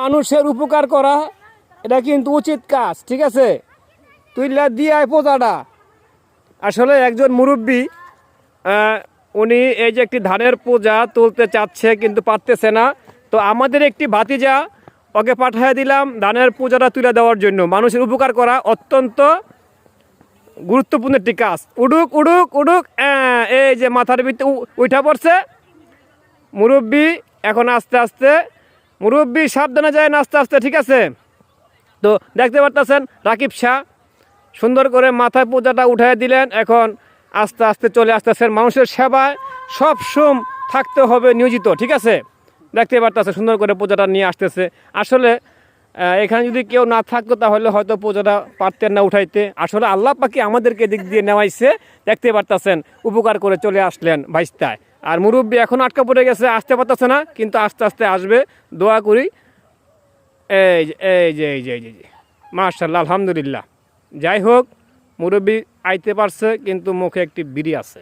মানুষের উপকার করা এটা কিন্তু উচিত কাজ, ঠিক আছে? তুইলা দিয়ে পোজাটা আসলে একজন মুরব্বী, উনি এই যে একটি ধানের পূজা তুলতে চাচ্ছে কিন্তু পারতেছে না। তো আমাদের একটি ভাতিজা ওকে পাঠিয়ে দিলাম ধানের পূজাটা তুলে দেওয়ার জন্য। মানুষের উপকার করা অত্যন্ত গুরুত্বপূর্ণ একটি কাজ। উডুক উডুক উডুক, এই যে মাথার ভিতরে উঠা পড়ছে মুরব্বী। এখন আস্তে আস্তে মুরব্বী সাবধানে যায় না, আস্তে আস্তে, ঠিক আছে? তো দেখতে পারতেছেন রাকিব শাহ সুন্দর করে মাথায় পূজাটা উঠাই দিলেন। এখন আস্তে আস্তে চলে আসতেছেন। মানুষের সেবায় সবসময় থাকতে হবে নিয়োজিত, ঠিক আছে? দেখতে পারতেছে সুন্দর করে পূজাটা নিয়ে আসতেছে। আসলে এখানে যদি কেউ না থাকতো তাহলে হয়তো পূজাটা পারতেন না উঠাইতে। আসলে আল্লাহ পাকি আমাদেরকে দিক দিয়ে নেওয়াইছে। দেখতে পারতেছেন উপকার করে চলে আসলেন ভাইস্তায়। আর মুরব্বী এখন আটকা পড়ে গেছে, আসতে পারতেছে না, কিন্তু আস্তে আস্তে আসবে, দোয়া করি। এই যে মাশাআল্লাহ, আলহামদুলিল্লাহ। যাই হোক, মুরব্বী আইতে পারছে, কিন্তু মুখে একটি বিড়ি আছে।